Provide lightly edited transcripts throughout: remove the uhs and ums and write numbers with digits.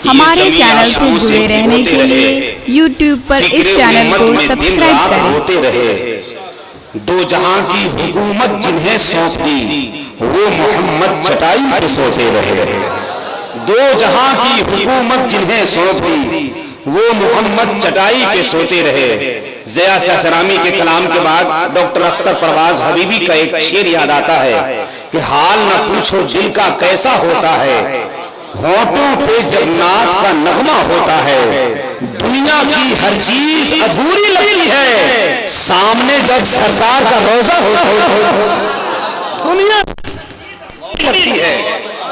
ہمارے چینل سے جڑے رہنے کے لیے یوٹیوب پر اس چینل کو سبسکرائب کریں۔ ہوتے رہے دو جہاں کی حکومت جنہیں سونپ دی وہ محمد چٹائی پہ سوتے رہے، دو جہاں کی حکومت جنہیں سونپ دی وہ محمد چٹائی پہ سوتے رہے۔ ضیاء سرامی کے کلام کے بعد ڈاکٹر اختر پروازؔ حبیبی کا ایک شعر یاد آتا ہے کہ حال نہ پوچھو دل کا کیسا ہوتا ہے، ہونٹوں پہ جب نعت کا نغمہ ہوتا ہے، دنیا کی ہر چیز ادھوری لگتی ہے سامنے جب سرکار کا روزہ ہوتا ہے، دنیا لگتی ہے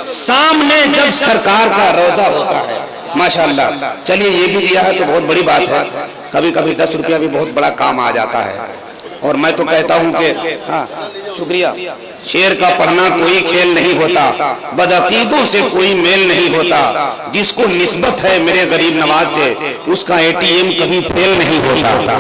سامنے جب سرکار کا روزہ ہوتا ہے۔ ماشاءاللہ، چلیے یہ بھی دیا ہے تو بہت بڑی بات ہے، کبھی کبھی 10 روپیہ بھی بہت بڑا کام آ جاتا ہے، اور میں تو کہتا ہوں کہ شکریہ، شعر کا پڑھنا کوئی کھیل نہیں ہوتا، بدعقیدوں سے کوئی میل نہیں ہوتا، جس کو نسبت ہے میرے غریب نواز سے اس کا ATM کبھی فیل نہیں ہوتا۔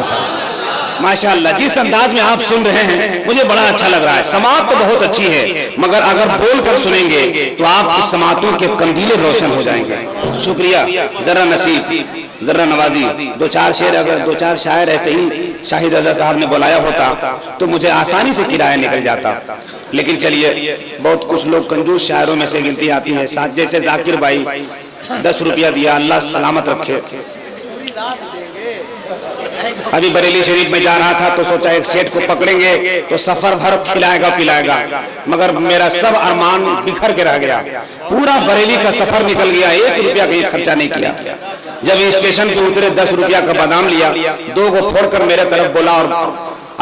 ماشاءاللہ، جس انداز میں آپ سن رہے ہیں مجھے بڑا اچھا لگ رہا ہے، سماعت تو بہت اچھی ہے مگر اگر بول کر سنیں گے تو آپ کی سماعتوں کے قندیلیں روشن ہو جائیں گے۔ شکریہ، ذرا نصیب، ذرا نوازی، دو چار شعر اگر دو چار شاعر ایسے ہی شاہد رضا صاحب نے بلایا ہوتا تو مجھے آسانی سے کرایہ نکل جاتا، لیکن چلیے بہت کچھ لوگ کنجوس شاعروں میں سے گنتی آتی ہے، ساتھ جیسے ذاکر بھائی 10 روپیہ دیا، اللہ سلامت رکھے۔ ابھی بریلی شریف میں جا رہا تھا تو سوچا ایک سیٹ کو پکڑیں گے تو سفر بھر کھلائے گا پلائے گا، مگر میرا سب ارمان بکھر کے رہ گیا، پورا بریلی کا سفر نکل گیا، 1 روپیہ کا خرچہ نہیں کیا۔ جب اسٹیشن پہ اترے 10 روپیہ کا بادام لیا، 2 کو پھوڑ کر میرے طرف بولا، اور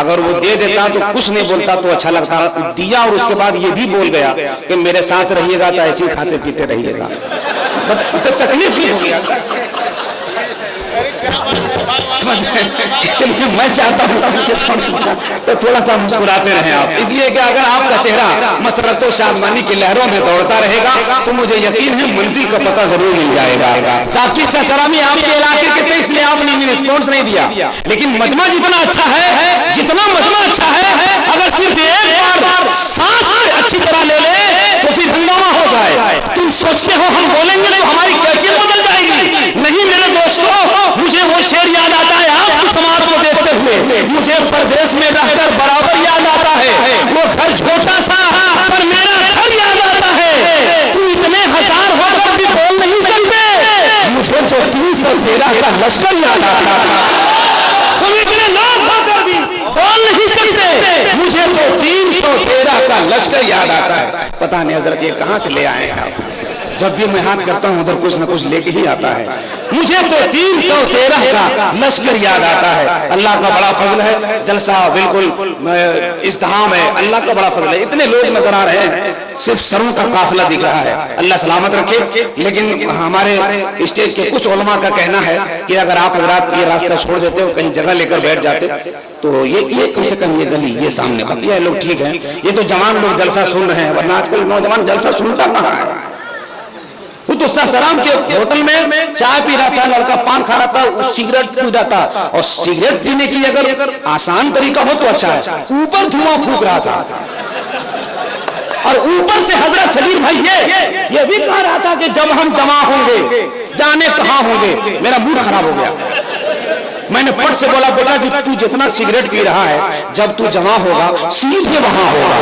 اگر وہ دے دیتا تو کچھ نہیں بولتا تو اچھا لگتا دیا، اور اس کے بعد یہ بھی بول گیا کہ میرے ساتھ رہیے گا تو ایسے ہی کھاتے پیتے رہیے گا، تکلیف بھی ہو گیا۔ اس لیے میں چاہتا ہوں کہ تھوڑا سا مسکراتے رہیں آپ، اس لیے کہ اگر آپ کا چہرہ مسرت و شادمانی کی لہروں میں دوڑتا رہے گا تو مجھے یقین ہے منزل کا پتہ ضرور مل جائے گا۔ ذاکر سرامی آپ کے علاقے کے تھے اس لیے آپ نے رسپانس نہیں دیا، لیکن مجمع جتنا اچھا ہے، جتنا مجمع اچھا ہے، اگر صرف ایک بار سانس اچھی طرح لے لے تو پھر ہنگامہ ہو جائے۔ تم سوچتے ہو ہم بولیں گے تو ہماری کیفیت بدل جائے گی، نہیں میرے دوستو، مجھے وہ شعر یاد آتا ہے آپ کی سماعت کو دیکھتے ہوئے، مجھے پردیس میں رہ کر برابر یاد آتا ہے وہ گھر چھوٹا سا پر میرا گھر یاد آتا ہے، تم اتنے ہزار ہو کر بھی بول نہیں سکتے، مجھے جو 313 کا لشکر یاد آتا ہے، تم اتنے لوگ ہو کر بھی بول نہیں سکتے، مجھے تو 313 کا لشکر یاد آتا ہے۔ پتہ نہیں حضرت یہ کہاں سے لے آئے ہیں آپ، جب بھی میں ہاتھ کرتا ہوں ادھر کچھ نہ کچھ لے کے ہی آتا ہے، مجھے تو 313 کا لشکر یاد آتا ہے۔ اللہ کا بڑا فضل ہے، جلسہ بالکل ازدحام ہے، اللہ کا بڑا فضل ہے، اتنے لوگ نظر آ رہے ہیں، صرف سروں کا قافلہ دکھ رہا ہے، اللہ سلامت رکھے۔ لیکن ہمارے اسٹیج کے کچھ علماء کا کہنا ہے کہ اگر آپ حضرات یہ راستہ چھوڑ دیتے ہو کہیں جگہ لے کر بیٹھ جاتے تو یہ کم سے کم یہ گلی یہ سامنے بقیہ لوگ ٹھیک ہیں، یہ تو جوان لوگ جلسہ سن رہے ہیں، ورنہ آج کل نوجوان جلسہ سنتا کہاں ہے؟ وہ تو سرام کے ہوٹل میں چائے پی رہا تھا، لڑکا پان کھا رہا تھا، سگریٹ پی رہا تھا، اور سگریٹ پینے کی اگر آسان طریقہ ہو تو اچھا ہے، اوپر دھواں پھونک رہا تھا، اور اوپر سے حضرت سلیم بھائی یہ بھی کہہ رہا تھا کہ جب ہم جمع ہوں گے جانے کہاں ہوں گے۔ میرا موڈ خراب ہو گیا، میں نے پٹ سے بولا بیٹا کہ تو جتنا سگریٹ پی رہا ہے جب تو جمع ہوگا سیدھے وہاں ہوگا۔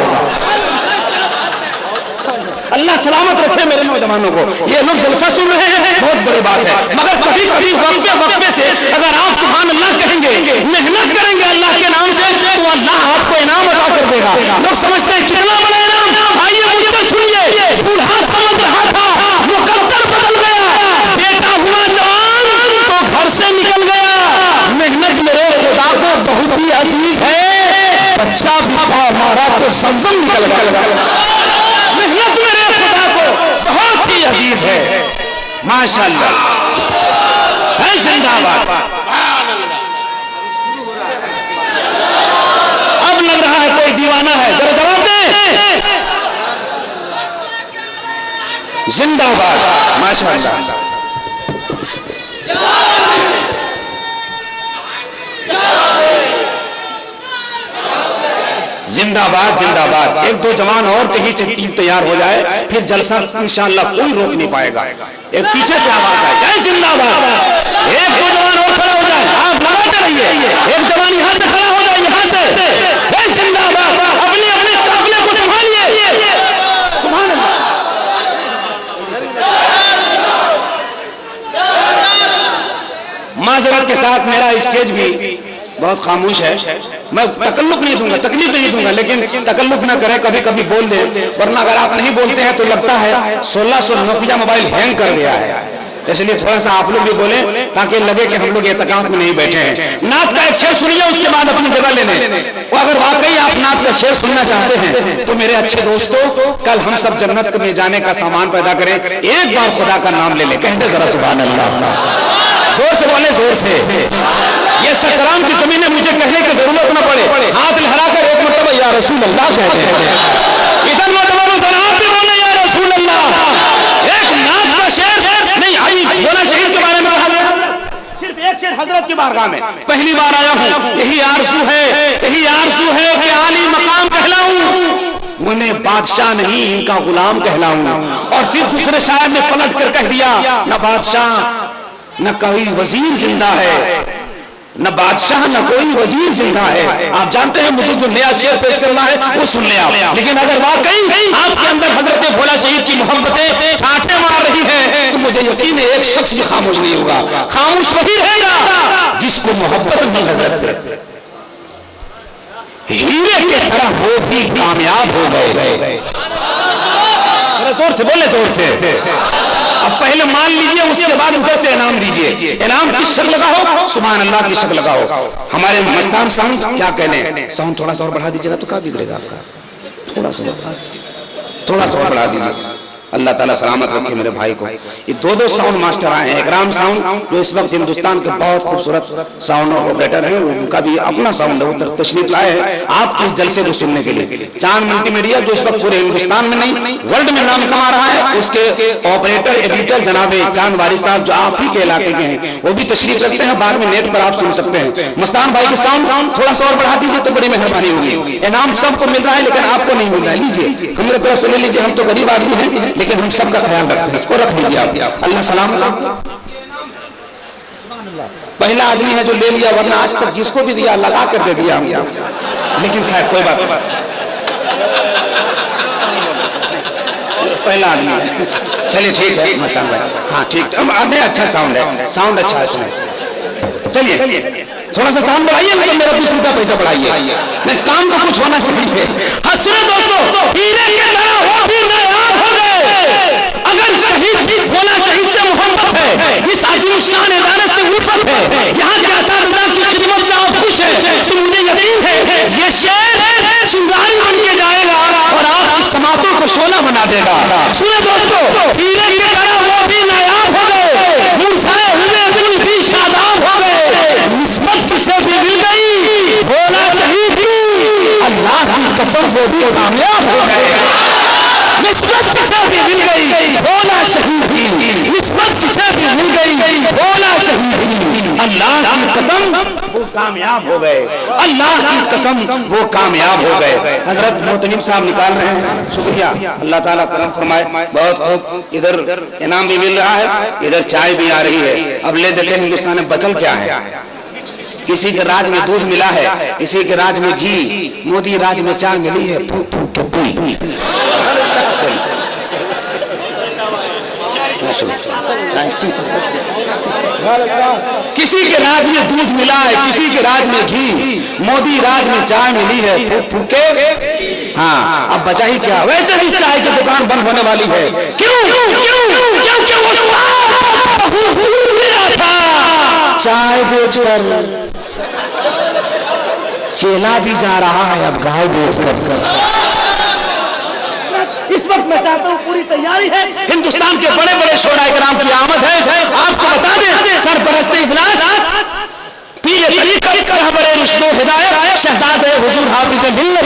اللہ سلامت رکھے میرے نوجوانوں کو، یہ لوگ جلسہ سن رہے ہیں بہت بڑی بات ہے، مگر کبھی کبھی وقفے سے اگر آپ سبحان اللہ کہیں گے، محنت کریں گے اللہ کے نام سے تو اللہ آپ کو انعام عطا کر دے گا۔ لوگ سمجھتے ہیں کتنا بڑا انعام، آئیے مجھ سے سنیے، بوڑھا سمجھ رہا تھا مقدر بدل گیا، بیٹا ہوا جوان تو گھر سے نکل گیا، محنت میرے خدا کو بہت ہی عزیز ہے، بچہ بھی مارا تو زمزم نکل گیا، محنت میرے خدا کو بہت ہی عزیز ہے۔ ماشاءاللہ ہے زندہ باد۔ اب لگ رہا ہے کوئی دیوانہ ہے، ذرا جواب دیں، زندہ باد ماشاءاللہ۔ زندہ باد زندہ باد۔ ایک دو جوان اور کہیں ٹیم تیار ہو جائے پھر جلسہ انشاءاللہ کوئی روک نہیں پائے گا۔ ایک پیچھے سے آواز آئے زندہ باد. ایک دو جوان اور کھڑا ہو جائے, آپ لگاتے رہیے. ایک جوان یہاں سے کھڑا ہو جائے, یہاں سے زندہ باد. اپنے اپنے قافلے کو سنبھالیے. سبحان اللہ. معذرت کے ساتھ میرا اسٹیج بھی بہت خاموش ہے, میں تکلف نہیں دوں گا, تکلیف نہیں دوں گا, لیکن تکلف نہ کریں, کبھی کبھی بول دیں, ورنہ اگر آپ نہیں بولتے ہیں تو لگتا ہے 1600 نوکیا موبائل ہینگ کر گیا ہے. اس لیے تھوڑا سا آپ لوگ بھی بولیں تاکہ لگے کہ ہم لوگ اعتکاف میں نہیں بیٹھے ہیں. نعت کا ایک شعر سنیے, اس کے بعد اپنی جگہ لے لیں. اور اگر واقعی آپ نعت کا شعر سننا چاہتے ہیں تو میرے اچھے دوستو, کل ہم سب جنت میں جانے کا سامان پیدا کریں. ایک بار خدا کا نام لے لیں, کہتے ذرا سبحان اللہ. زور سے بولے, زور سے. یہ سسرام کی زمین میں مجھے کہنے کی ضرورت نہ پڑے, ہاتھ لہرا کر ایک مرتبہ یا رسول اللہ کہتے ہیں. ادھر نوجوانوں سے آپ بھی بولے یا رسول اللہ. ایک نعت کا شعر نہیں, آئی بولا شہید کے بارے میں کہا گیا, صرف ایک شعر حضرت کی بارگاہ میں پہلی بار آیا ہوں. یہی آرزو ہے کہ عالی مقام کہلاؤں, انہیں بادشاہ نہیں ان کا غلام کہلاؤں. اور پھر دوسرے شاعر نے پلٹ کر کہہ دیا, نہ بادشاہ نہ کوئی وزیر زندہ ہے, نہ بادشاہ نہ کوئی وزیر زندہ ہے. آپ جانتے ہیں مجھے جو نیا شعر پیش کرنا ہے وہ سن لیں آپ. لیکن اگر واقعی آپ کے اندر حضرت بھولا شہید کی محبتیں ٹھاٹھے مار رہی ہیں تو مجھے یقین ہے ایک شخص بھی خاموش نہیں ہوگا. خاموش وہی ہے گا جس کو محبت نہیں حضرت سے. ہیرے کی طرح وہ بھی کامیاب ہو گئے. زور سے بولے, زور سے. اب پہلے مان لیجئے, اس کے بعد ادھر سے انعام دیجئے. انعام کس شکل کا ہو؟ سبحان اللہ کی شکل کا ہو. ہمارے مستان ساؤنڈ کیا کہنے, ساؤنڈ تھوڑا سا اور بڑھا دیجئے گا تو کیا بگڑے گا آپ کا, تھوڑا سا اور بڑھا دیجئے. اللہ تعالیٰ سلامت رکھے میرے بھائی کو. یہ دو ساؤنڈ ماسٹر آئے ہیں, اکرام ساؤنڈ جو اس وقت ہندوستان کے بہت خوبصورت ساؤنڈ آپریٹر ہیں, ان کا بھی اپنا ساؤنڈ ہے, ادھر تشریف لائے ہیں آپ کے اس جلسے کو سننے کے لیے. چاند ملٹی میڈیا جو اس وقت پورے ہندوستان میں نہیں ورلڈ میں نام کما رہا ہے, اس کے آپریٹر ایڈیٹر جناب چاند واری صاحب جو آپ ہی کے علاقے کے ہیں, وہ بھی تشریف رکھتے ہیں. بعد میں نیٹ پر آپ سن سکتے ہیں. مستان بھائی کے ساؤنڈ تھوڑا سا اور بڑھا دیجیے تو بڑی مہربانی ہوگی. انعام سب کو مل رہا ہے لیکن آپ کو نہیں مل رہا ہے. لیجیے, ہماری طرف سے لے لیجیے, ہم تو غریب آدمی ہیں لیکن ہم سب کا خیال رکھتے ہیں. اس کو رکھ لیجیے آپ. اللہ سلام. پہلا آدمی ہے جو لے لیا, ورنہ آج تک جس کو بھی دیا لگا کر دے دیا ہم. لیکن خیر کوئی بات نہیں, پہلا آدمی ہے. چلیے ٹھیک ہے مستان بھائی, ہاں ٹھیک. اچھا ساؤنڈ ہے, ساؤنڈ اچھا ہے, سنیں. چلیے تھوڑا سا ساؤنڈ بڑھائیے, مطلب میرا 20 روپیہ پیسہ بڑھائیے. نہیں, کام تو کچھ ہونا چاہیے. ہاں سنیں دوستو, ہیرے کی طرح وہ بھی نایاب ہو گئے. اگر شہید بھولا شہید سے محبت ہے, اس عظیم شان ادارے سے الفت ہے, یہاں کے اساتذہ کی خدمت سے آپ خوش ہیں, تو مجھے یقین ہے یہ شعر چنگاری بن کے جائے گا اور آپ کی سماعتوں کو شعلہ بنا دے گا. سنیں دوستو, ہیرے کی طرح وہ بھی نایاب ہو گئے, مرجھائے ہوئے دل بھی شاداب ہو گئے, نسبت سے بھی مل گئی بھولا شہید کی, اللہ کی قسم وہ بھی کامیاب ہو گئے. نسبت سے بھی مل گئی بھولا شہید کی, نسبت سے بھی مل گئی بھولا شہید کی, اللہ کی قسم وہ کامیاب ہو گئے. اللہ کی قسم وہ کامیاب ہو گئے. حضرت محتمم صاحب نکال رہے ہیں, شکریہ, اللہ تعالیٰ کرم فرمائے. بہت ادھر انعام بھی مل رہا ہے, ادھر چائے بھی آ رہی ہے. اب لے دیتے ہیں ہندوستان میں بچل کیا ہے. کسی کے راج میں دودھ ملا ہے, کسی کے راج میں گھی, مودی راج میں چائے ملی ہے. کسی کے راج میں دودھ ملا ہے, کسی کے راج میں گھی, مودی راج میں چائے ملی ہے. پھوکے ہاں, اب بچا ہی کیا. ویسے بھی چائے کی دکان بند ہونے والی ہے. کیونکہ چائے بیچ کر چیلا بھی جا رہا ہے اب گائے بیچ کر. اس وقت میں چاہتا ہوں پوری تیاری ہے, ہندوستان کے بڑے بڑے شعراء کرام کی آمد ہے. آپ کو بتا دیں سرپرست اجلاس پیر طریقت رہبر رشد و ہدایت شہزادہ حضور حافظ ملت,